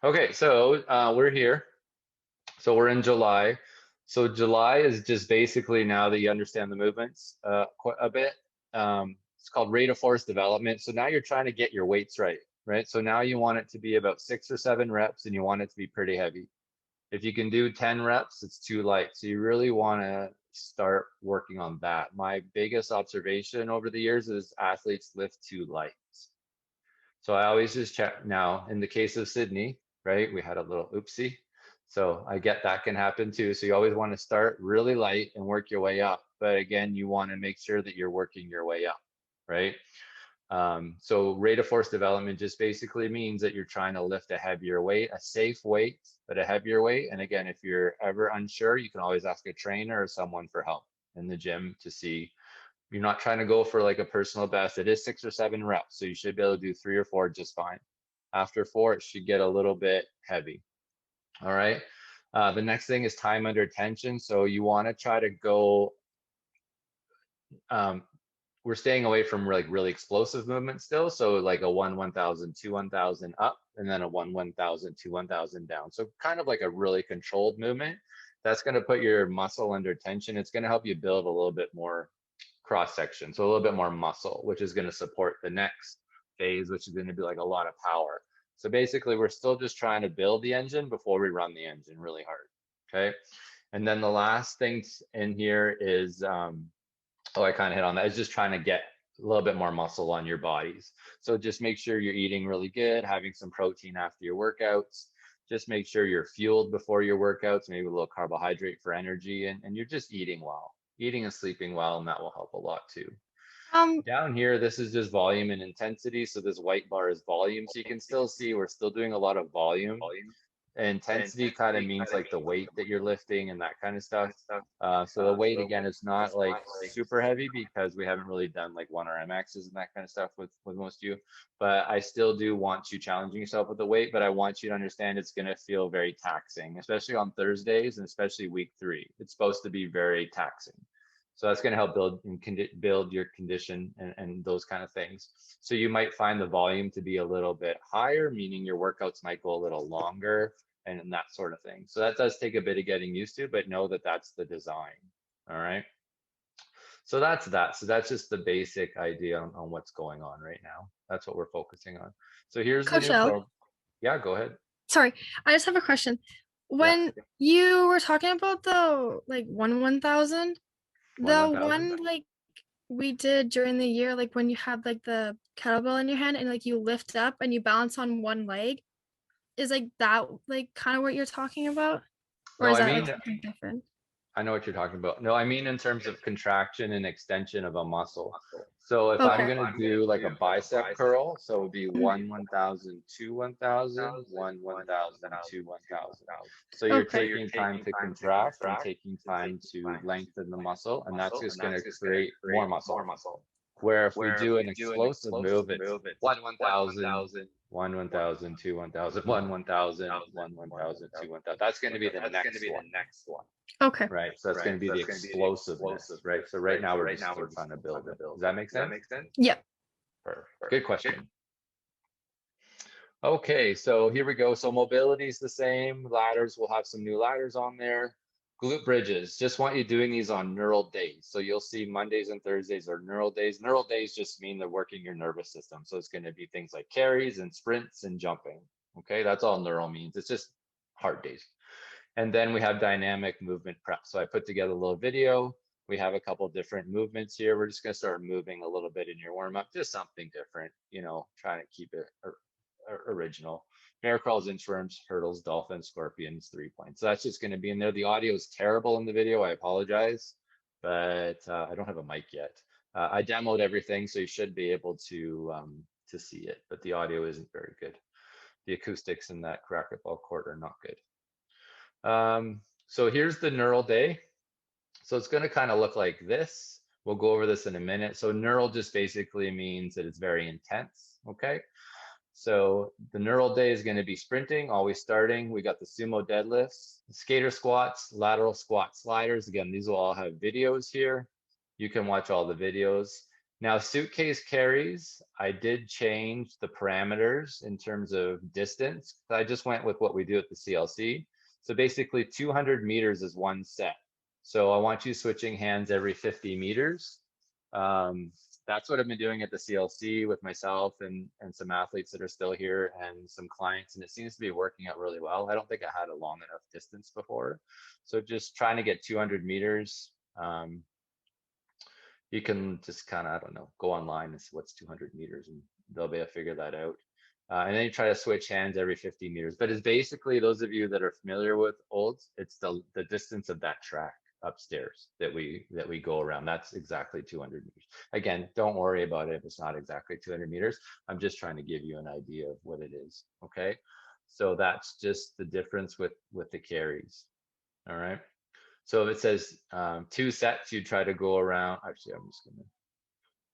Okay, so we're here. So we're in July. So July is just basically now that you understand the movements quite a bit. It's called rate of force development. So now you're trying to get your weights right, right? So now you want it to be about 6 or 7 reps, and you want it to be pretty heavy. If you can do 10 reps, it's too light. So you really want to start working on that. My biggest observation over the years is athletes lift too light. So I always just check now in the case of Sydney, right? We had a little oopsie. So I get that can happen too. So you always want to start really light and work your way up. But again, you want to make sure that you're working your way up, right? So rate of force development just basically means that you're trying to lift a heavier weight, a safe weight, but a heavier weight. And again, if you're ever unsure, you can always ask a trainer or someone for help in the gym to see. You're not trying to go for like a personal best. It is 6 or 7 reps, so you should be able to do 3 or 4 just fine. After 4, it should get a little bit heavy. All right. The next thing is time under tension. So you want to try to go. Um, we're staying away from like really explosive movement still. So like a 1,000, 2, 1,000 up, and then a 1,000, 2, 1,000 down. So kind of like a really controlled movement. That's going to put your muscle under tension. It's going to help you build a little bit more cross section, so a little bit more muscle, which is going to support the next phase, which is going to be like a lot of power. So basically, we're still just trying to build the engine before we run the engine really hard. Okay. And then the last thing in here is, oh, I kind of hit on that, is just trying to get a little bit more muscle on your bodies. So just make sure you're eating really good, having some protein after your workouts. Just make sure you're fueled before your workouts, maybe a little carbohydrate for energy, and you're just eating well, eating and sleeping well, and that will help a lot too. Um, Down here, this is just volume and intensity. So this white bar is volume. So you can still see we're still doing a lot of volume. Intensity kind of means like the weight that you're lifting and that kind of stuff. So the weight again is not like super heavy because we haven't really done like 1 RMXs and that kind of stuff with most of you. But I still do want you challenging yourself with the weight, but I want you to understand it's going to feel very taxing, especially on Thursdays and especially week 3. It's supposed to be very taxing. So that's going to help build your condition and those kind of things. So you might find the volume to be a little bit higher, meaning your workouts might go a little longer and that sort of thing. So that does take a bit of getting used to, but know that that's the design. All right. So that's that. So that's just the basic idea on what's going on right now. That's what we're focusing on. So here's the Coach new L, program. Yeah, go ahead. sorry, I just have a question. Yeah, When you were talking about the like 1,000, one the 1,000. one like we did during the year, like when you have like the kettlebell in your hand and like you lift up and you balance on one leg, is like that like kind of what you're talking about? Or No, is I that like mean, something different? I know what you're talking about. No, I mean in terms of contraction and extension of a muscle. So if I'm Okay. gonna do like a bicep curl, so it would be Mhm. 1,000, 2, 1,000, 1,000, 2, 1,000. So you're Okay. taking time to contract and taking time to lengthen the muscle, and that's just gonna create more muscle. Where if we do an explosive move, it's 1,000, 1,000, 2, 1,000, 1,000, 1,000, 2, 1,000. That's going to be the next one, Okay. right? So that's going to be the explosiveness, right? So right now we're just still trying to build it. Does that make sense? Yeah. Perfect. Good question. Okay, so here we go. So mobility is the same. Ladders, we'll have some new ladders on there. Glute bridges, just want you doing these on neural days. So you'll see Mondays and Thursdays are neural days. Neural days just mean they're working your nervous system. So it's going to be things like carries and sprints and jumping. Okay, that's all neural means. It's just hard days. And then we have dynamic movement prep. So I put together a little video. We have a couple different movements here. We're just going to start moving a little bit in your warm up, just something different, trying to keep it original. Bear crawls, inchworms, hurdles, dolphins, scorpions, 3 points. So that's just going to be in there. The audio is terrible in the video. I apologize, but I don't have a mic yet. I demoed everything, so you should be able to see it, but the audio isn't very good. The acoustics in that racquetball court are not good. So here's the neural day. So it's going to kind of look like this. We'll go over this in a minute. So neural just basically means that it's very intense. Okay. So the neural day is going to be sprinting, always starting. We got the sumo deadlifts, skater squats, lateral squat sliders. Again, these will all have videos here. You can watch all the videos. Now, suitcase carries, I did change the parameters in terms of distance. I just went with what we do at the CLC. So basically 200 meters is one set. So I want you switching hands every 50 meters. Um, that's what I've been doing at the CLC with myself and some athletes that are still here and some clients, and it seems to be working out really well. I don't think I had a long enough distance before. So just trying to get 200 meters. You can just kind of, I don't know, go online and see what's 200 meters and they'll be able to figure that out. And then you try to switch hands every 50 meters. But it's basically, those of you that are familiar with olds, it's the distance of that track upstairs that we go around. That's exactly 200 meters. Again, don't worry about it if it's not exactly 200 meters. I'm just trying to give you an idea of what it is. Okay. So that's just the difference with the carries. All right. So if it says 2 sets, you try to go around. Actually, I'm just going to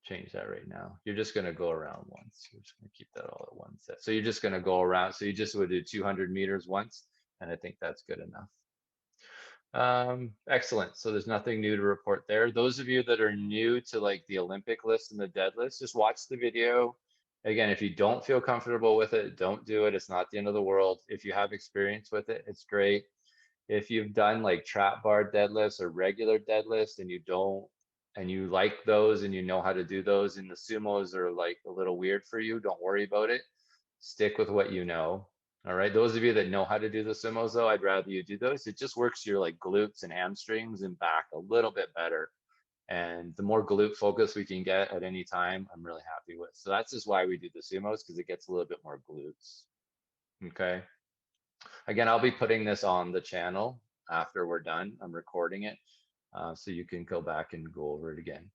change that right now. You're just going to go around once. We're just going to keep that all at one set. So you're just going to go around. So you just would do 200 meters once, and I think that's good enough. Excellent. So there's nothing new to report there. Those of you that are new to like the Olympic list and the dead list, just watch the video. Again, if you don't feel comfortable with it, don't do it. It's not the end of the world. If you have experience with it, it's great. If you've done like trap bar deadlifts or regular deadlifts and you don't, and you like those and you know how to do those, and the sumos are like a little weird for you, don't worry about it. Stick with what you know. All right. Those of you that know how to do the sumos though, I'd rather you do those. It just works your like glutes and hamstrings and back a little bit better. And the more glute focus we can get at any time, I'm really happy with. So that's just why we do the sumos, because it gets a little bit more glutes. Okay. Again, I'll be putting this on the channel after we're done. I'm recording it, so you can go back and go over it again.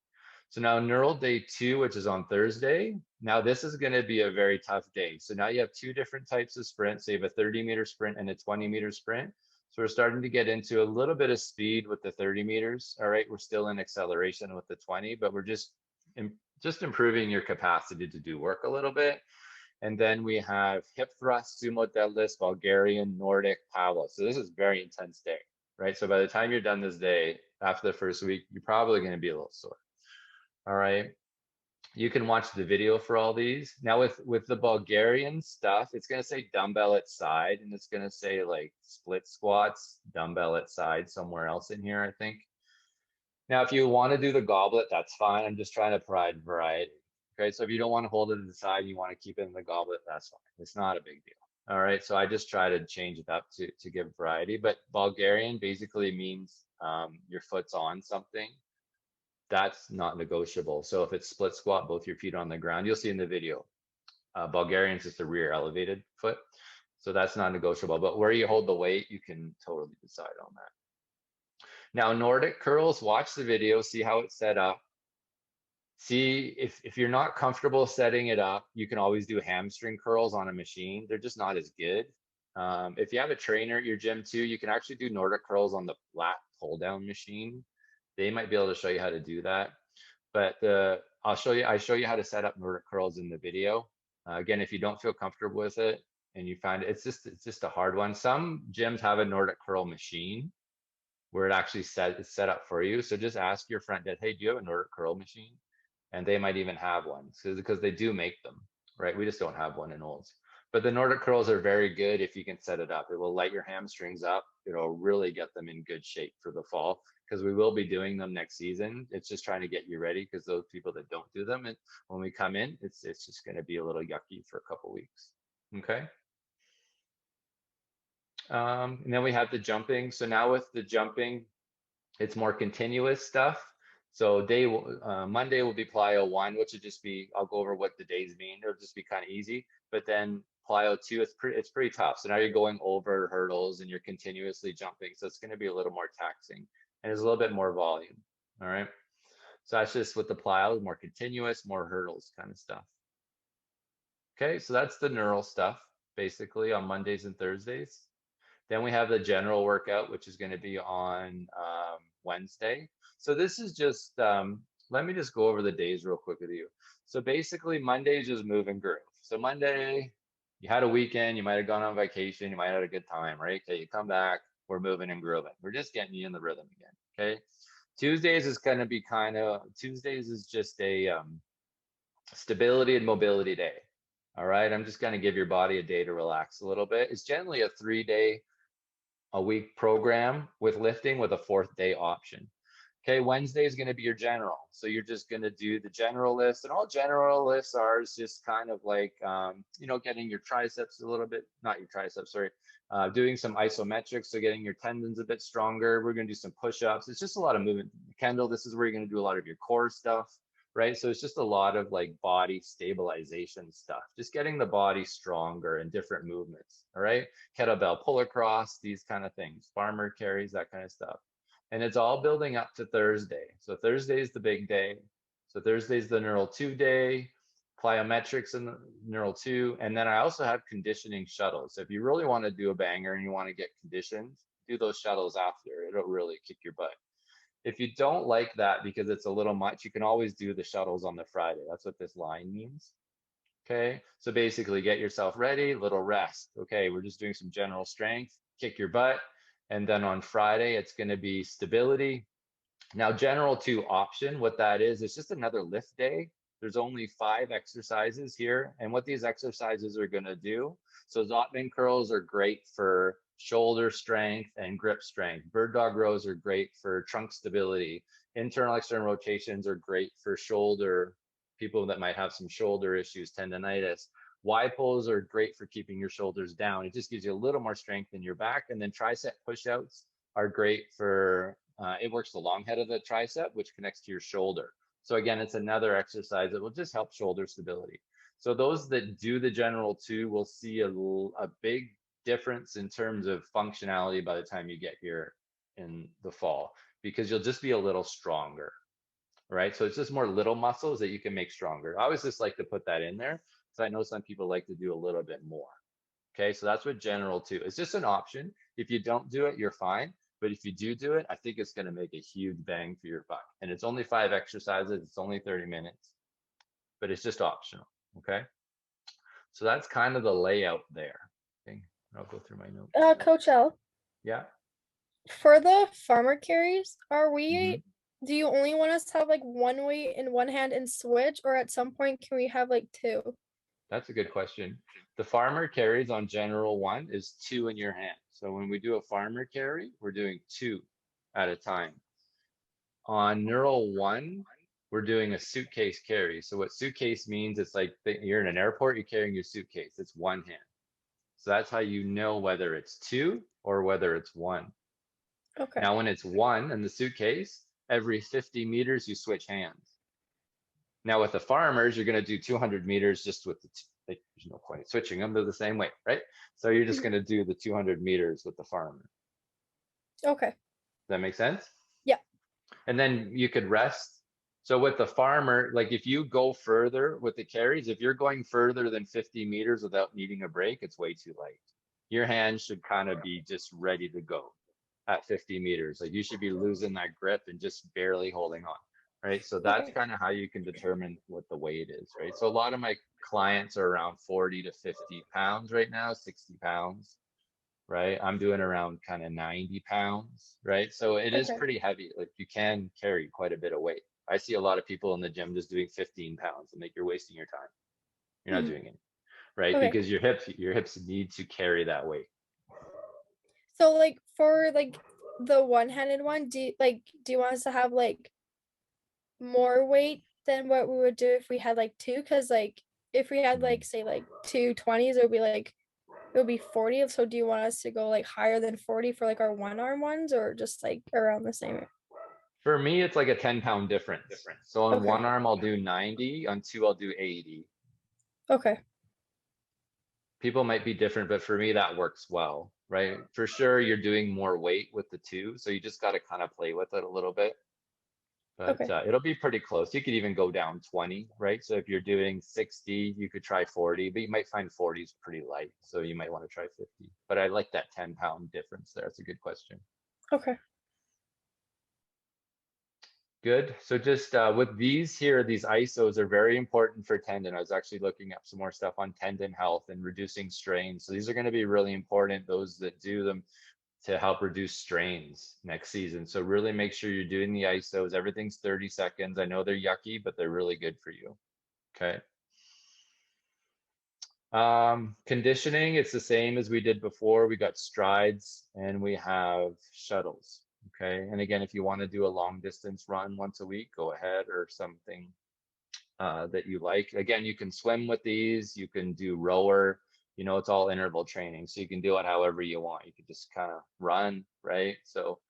So now neural day 2, which is on Thursday. Now this is going to be a very tough day. So now you have 2 different types of sprints. So you have a 30-meter sprint and a 20-meter sprint. So we're starting to get into a little bit of speed with the 30 meters. All right, we're still in acceleration with the 20, but we're just improving your capacity to do work a little bit. And then we have hip thrust, sumo deadlifts, Bulgarian, Nordic, power. So this is very intense day, right? So by the time you're done this day, after the first week, you're probably going to be a little sore. All right. You can watch the video for all these. Now with the Bulgarian stuff, it's going to say dumbbell at side, and it's going to say like split squats, dumbbell at side somewhere else in here, I think. Now, if you want to do the goblet, that's fine. I'm just trying to provide variety. Okay, so if you don't want to hold it to the side, you want to keep it in the goblet, that's fine. It's not a big deal. All right, so I just try to change it up to give variety. But Bulgarian basically means your foot's on something. That's not negotiable. So if it's split squat, both your feet are on the ground, you'll see in the video. Bulgarian is just the rear elevated foot. So that's not negotiable. But where you hold the weight, you can totally decide on that. Now, Nordic curls, watch the video, see how it's set up. See, if you're not comfortable setting it up, you can always do hamstring curls on a machine. They're just not as good. If you have a trainer at your gym too, you can actually do Nordic curls on the flat pull down machine. They might be able to show you how to do that. But I show you how to set up Nordic curls in the video. Again, if you don't feel comfortable with it and you find it's just a hard one. Some gyms have a Nordic curl machine where it actually it's set up for you. So just ask your front desk, hey, do you have a Nordic curl machine? And they might even have one because they do make them, right? We just don't have one in Olds. But the Nordic curls are very good if you can set it up. It will light your hamstrings up. It'll really get them in good shape for the fall because we will be doing them next season. It's just trying to get you ready because those people that don't do them, and when we come in, it's just going to be a little yucky for a couple weeks. Okay. And then we have the jumping. So now with the jumping, it's more continuous stuff. So Monday will be plyo 1, which would just be, I'll go over what the days mean. It'll just be kind of easy. But then plyo 2, it's pretty tough. So now you're going over hurdles and you're continuously jumping. So it's going to be a little more taxing and there's a little bit more volume. All right. So that's just with the plyo, more continuous, more hurdles kind of stuff. Okay. So that's the neural stuff basically on Mondays and Thursdays. Then we have the general workout, which is going to be on Wednesday. So this is just, let me just go over the days real quick with you. So basically Monday is just move and groove. So Monday, you had a weekend, you might have gone on vacation, you might have had a good time, right? Okay, you come back, we're moving and grooving. We're just getting you in the rhythm again, okay? Tuesdays is going to be Tuesdays is just a stability and mobility day. All right. I'm just going to give your body a day to relax a little bit. It's generally a 3 day a week program with lifting with a fourth day option. Okay, Wednesday is going to be your general. So you're just going to do the general lifts, and all general lifts are is just kind of like, getting your triceps a little bit, not your triceps, sorry, doing some isometrics. So getting your tendons a bit stronger. We're going to do some push-ups. It's just a lot of movement. Kendall, this is where you're going to do a lot of your core stuff, right? So it's just a lot of like body stabilization stuff, just getting the body stronger and different movements. All right. Kettlebell pull across, these kind of things, farmer carries, that kind of stuff. And it's all building up to Thursday. So Thursday is the big day. So Thursday is the neural 2 day, plyometrics in the neural 2. And then I also have conditioning shuttles. So if you really want to do a banger and you want to get conditioned, do those shuttles after. It'll really kick your butt. If you don't like that because it's a little much, you can always do the shuttles on the Friday. That's what this line means. Okay, so basically get yourself ready, little rest. Okay, we're just doing some general strength, kick your butt. And then on Friday, it's going to be stability. Now, general 2 option, what that is, it's just another lift day. There's only 5 exercises here. And what these exercises are going to do, so Zottman curls are great for shoulder strength and grip strength. Bird dog rows are great for trunk stability. Internal external rotations are great for shoulder, people that might have some shoulder issues, tendonitis. Y pulls are great for keeping your shoulders down. It just gives you a little more strength in your back. And then tricep push-outs are great for, it works the long head of the tricep, which connects to your shoulder. So again, it's another exercise that will just help shoulder stability. So those that do the general 2 will see a big difference in terms of functionality by the time you get here in the fall, because you'll just be a little stronger, right? So it's just more little muscles that you can make stronger. I always just like to put that in there because I know some people like to do a little bit more. Okay, so that's what general 2. It's just an option. If you don't do it, you're fine. But if you do it, I think it's going to make a huge bang for your buck. And it's only 5 exercises. It's only 30 minutes, but it's just optional. Okay, so that's kind of the layout there. Okay, I'll go through my notes. Coach L, Yeah. for the farmer carries, Mhm. do you only want us to have like one weight in one hand and switch, or at some point can we have like 2? That's a good question. The farmer carries on general 1 is 2 in your hand. So when we do a farmer carry, we're doing 2 at a time. On neural 1, we're doing a suitcase carry. So what suitcase means, it's like you're in an airport, you're carrying your suitcase. It's one hand. So that's how you know whether it's 2 or whether it's 1. Okay. Now, when it's 1 in the suitcase, every 50 meters, you switch hands. Now with the farmers, you're going to do 200 meters just with like, there's no point switching them. They're the same weight, right? So you're just going to do the 200 meters with the farmer. Okay. Does that make sense? Yeah. And then you could rest. So with the farmer, like if you go further with the carries, if you're going further than 50 meters without needing a break, it's way too late. Your hands should kind of be just ready to go at 50 meters. Like you should be losing that grip and just barely holding on, right? So that's Okay. kind of how you can determine what the weight is, right? So a lot of my clients are around 40 to 50 pounds right now, 60 pounds, right? I'm doing around kind of 90 pounds, right? So it is Okay. pretty heavy. Like you can carry quite a bit of weight. I see a lot of people in the gym just doing 15 pounds and like you're wasting your time. You're not Mhm. doing it, right? Okay. Because your hips need to carry that weight. So like for like the one-handed one, do you want us to have like more weight than what we would do if we had like 2? Because like if we had like say like 220s, it would be 40. So do you want us to go like higher than 40 for like our one arm ones, or just like around the same? For me, it's like a 10-pound difference. So on Okay. one arm, I'll do 90, on 2, I'll do 80. Okay. People might be different, but for me, that works well, right? For sure, you're doing more weight with the 2, so you just got to kind of play with it a little bit. But Okay. it'll be pretty close. You could even go down 20, right? So if you're doing 60, you could try 40, but you might find 40 is pretty light. So you might want to try 50. But I like that 10-pound difference there. It's a good question. Okay. Good. So just with these here, these ISOs are very important for tendon. I was actually looking up some more stuff on tendon health and reducing strain. So these are going to be really important, those that do them. to help reduce strains next season. So really make sure you're doing the ISOs. Everything's 30 seconds. I know they're yucky, but they're really good for you. Okay. Conditioning, it's the same as we did before. We got strides and we have shuttles. Okay. And again, if you want to do a long distance run once a week, go ahead, or something that you like. Again, you can swim with these, you can do rower, it's all interval training. So you can do it however you want. You could just kind of run, right? So,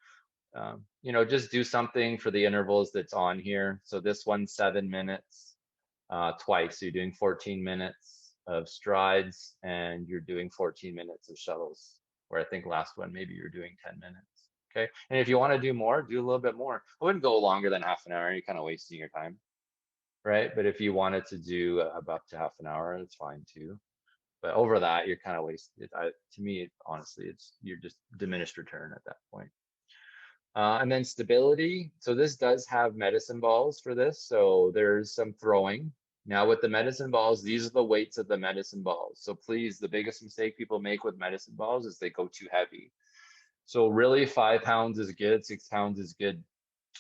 just do something for the intervals that's on here. So this one's 7 minutes twice. So you're doing 14 minutes of strides and you're doing 14 minutes of shuttles, where I think last one, maybe you're doing 10 minutes. Okay. And if you want to do more, do a little bit more. I wouldn't go longer than half an hour. You're kind of wasting your time, right? But if you wanted to do up to half an hour, it's fine too. But over that, you're kind of wasted. To me, honestly, you're just diminished return at that point. And then stability. So this does have medicine balls for this. So there's some throwing. Now with the medicine balls, these are the weights of the medicine balls. So please, the biggest mistake people make with medicine balls is they go too heavy. So really 5 pounds is good, 6 pounds is good.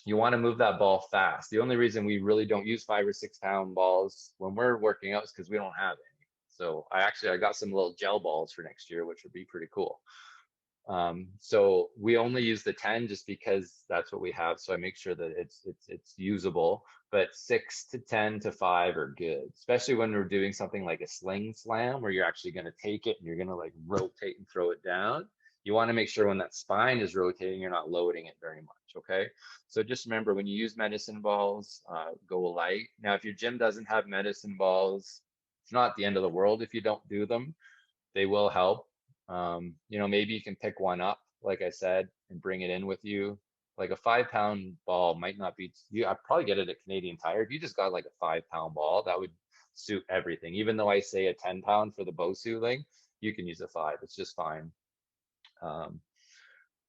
You want to move that ball fast. The only reason we really don't use 5 or 6 pound balls when we're working out is because we don't have any. So I got some little gel balls for next year, which would be pretty cool. So we only use the 10 just because that's what we have. So I make sure that it's usable, but 6 to 10 to 5 are good, especially when we're doing something like a sling slam where you're actually going to take it and you're going to like rotate and throw it down. You want to make sure when that spine is rotating, you're not loading it very much. Okay. So just remember when you use medicine balls, go light. Now, if your gym doesn't have medicine balls, it's not the end of the world if you don't do them. They will help. Maybe you can pick one up, like I said, and bring it in with you. Like a 5 pound ball might not be you. I'd probably get it at Canadian Tire. If you just got like a 5 pound ball, that would suit everything. Even though I say a 10 pound for the Bosu thing, you can use a 5. It's just fine.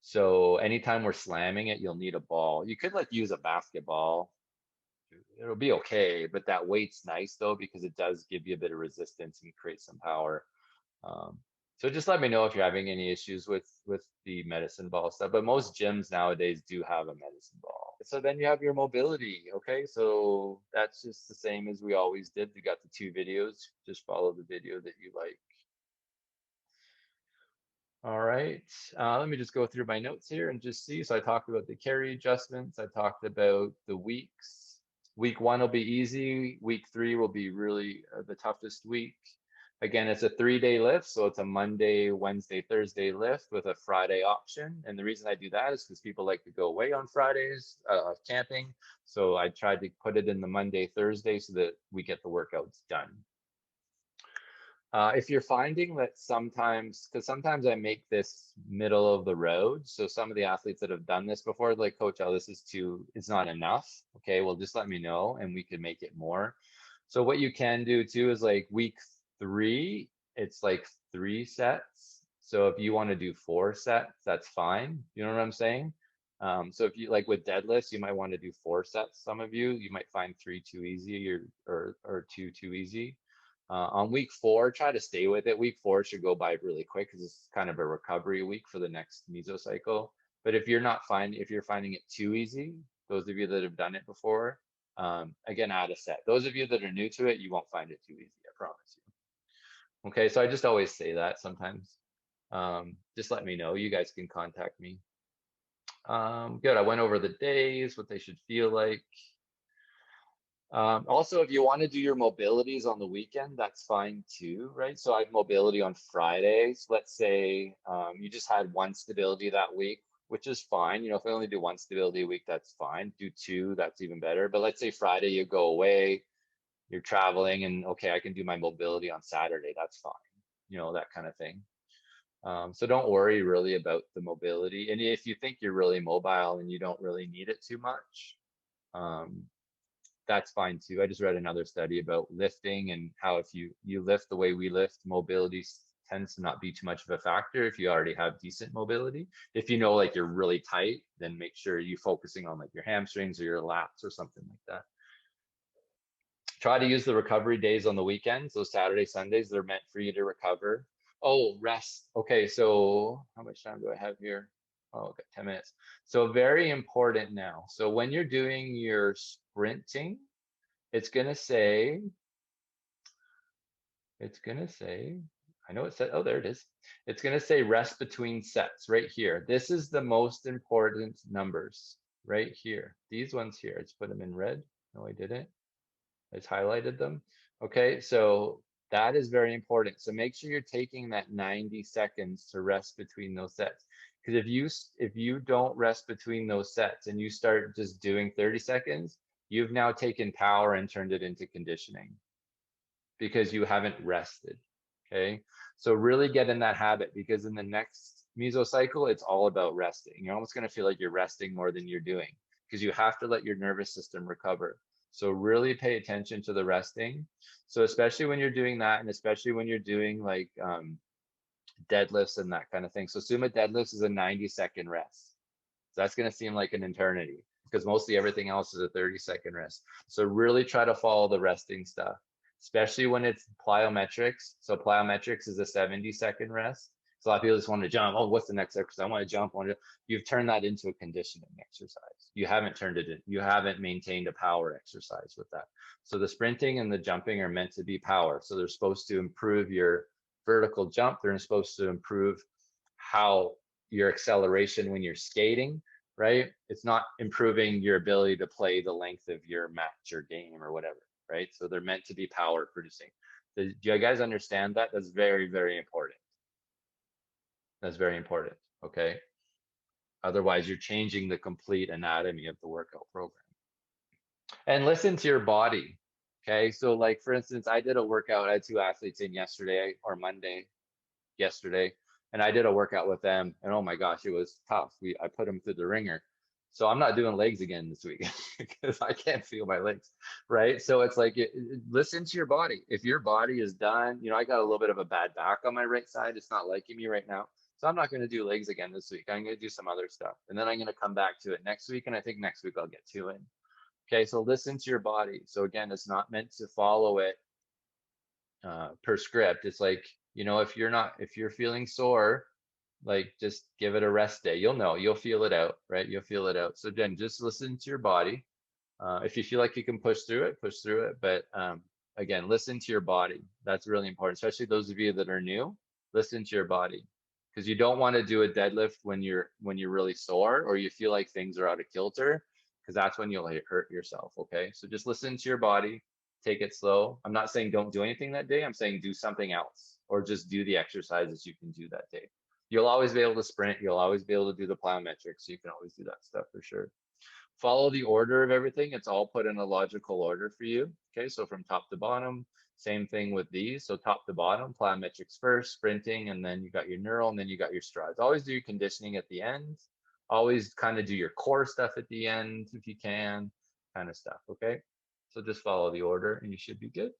So anytime we're slamming it, you'll need a ball. You could like use a basketball. It'll be okay, but that weight's nice though because it does give you a bit of resistance and create some power. Um, so just let me know if you're having any issues with the medicine ball stuff. But most gyms nowadays do have a medicine ball. So then you have your mobility. Okay, so that's just the same as we always did. We got the 2 videos. Just follow the video that you like. All right, let me just go through my notes here and just see. So I talked about the carry adjustments. I talked about the weeks. Week 1 will be easy. Week 3 will be really the toughest week. Again, it's a 3-day lift. So it's a Monday, Wednesday, Thursday lift with a Friday option. And the reason I do that is because people like to go away on Fridays camping. So I tried to put it in the Monday, Thursday so that we get the workouts done. If you're finding that because sometimes I make this middle of the road, so some of the athletes that have done this before, like, Coach, oh, it's not enough. Okay, well, just let me know and we can make it more. So what you can do too is like week 3, it's like 3 sets. So if you want to do 4 sets, that's fine. You know what I'm saying? So if you like with deadlifts, you might want to do 4 sets. Some of you might find 3 too easy or 2 too easing. On week 4, try to stay with it. Week 4 should go by really quick because it's kind of a recovery week for the next mesocycle. But if you're finding it too easy, those of you that have done it before, again, add a set. Those of you that are new to it, you won't find it too easy, I promise you. Okay, so I just always say that sometimes. Just let me know. You guys can contact me. Good, I went over the days, what they should feel like. Also, if you want to do your mobilities on the weekend, that's fine too, right? So I have mobility on Fridays. Let's say you just had 1 stability that week, which is fine. If I only do 1 stability a week, that's fine. Do 2, that's even better. But let's say Friday you go away, you're traveling, and okay, I can do my mobility on Saturday. That's fine. That kind of thing. So don't worry really about the mobility. And if you think you're really mobile and you don't really need it too much, that's fine too. I just read another study about lifting and how if you lift the way we lift, mobility tends to not be too much of a factor if you already have decent mobility. If you know like you're really tight, then make sure you're focusing on like your hamstrings or your lats or something like that. Try to use the recovery days on the weekends. Those Saturday, Sundays, they're meant for you to recover. Oh, rest. Okay, so how much time do I have here? Oh, okay, 10 minutes. So very important now. So when you're doing your sprinting, it's gonna say, it's gonna say, I know it said, oh, there it is. It's gonna say rest between sets right here. This is the most important numbers right here. These ones here, let's put them in red. No, I didn't. It's highlighted them. Okay, so that is very important. So make sure you're taking that 90 seconds to rest between those sets. Because if you don't rest between those sets and you start just doing 30 seconds, you've now taken power and turned it into conditioning because you haven't rested. Okay, so really get in that habit because in the next mesocycle, it's all about resting. You're almost going to feel like you're resting more than you're doing because you have to let your nervous system recover. So really pay attention to the resting. So especially when you're doing that, and especially when you're doing like deadlifts and that kind of thing. So sumo deadlifts is a 90-second rest. So that's going to seem like an eternity because mostly everything else is a 30-second rest. So really try to follow the resting stuff, especially when it's plyometrics. So plyometrics is a 70-second rest. So a lot of people just want to jump. Oh, what's the next exercise? I want to jump. You've turned that into a conditioning exercise. You haven't turned it in. You haven't maintained a power exercise with that. So the sprinting and the jumping are meant to be power. So they're supposed to improve your vertical jump. They're supposed to improve how your acceleration when you're skating, right? It's not improving your ability to play the length of your match or game or whatever, right? So they're meant to be power producing. Do you guys understand that? That's very, very important. That's very important. Okay. Otherwise, you're changing the complete anatomy of the workout program. And listen to your body. Okay. So, like, for instance, I did a workout. I had two athletes in yesterday or Monday, yesterday, and I did a workout with them, and oh my gosh, it was tough. I put them through the ringer. So I'm not doing legs again this week because I can't feel my legs, right? So it's like listen to your body. If your body is done, I got a little bit of a bad back on my right side. It's not liking me right now. So I'm not going to do legs again this week. I'm going to do some other stuff. And then I'm going to come back to it next week. And I think next week I'll get two in. Okay, so listen to your body. So again, it's not meant to follow it per script. It's like, if you're feeling sore, like just give it a rest day. You'll feel it out, right? You'll feel it out. So again, just listen to your body. If you feel like you can push through it, push through it. But again, listen to your body. That's really important, especially those of you that are new. Listen to your body because you don't want to do a deadlift when you're really sore or you feel like things are out of kilter because that's when you'll hurt yourself. Okay, so just listen to your body. Take it slow. I'm not saying don't do anything that day. I'm saying do something else or just do the exercises you can do that day. You'll always be able to sprint. You'll always be able to do the plyometrics. So you can always do that stuff for sure. Follow the order of everything. It's all put in a logical order for you. Okay, so from top to bottom, same thing with these. So top to bottom, plyometrics first, sprinting, and then you got your neural, and then you got your strides. Always do your conditioning at the end. Always kind of do your core stuff at the end if you can, kind of stuff. Okay, so just follow the order and you should be good.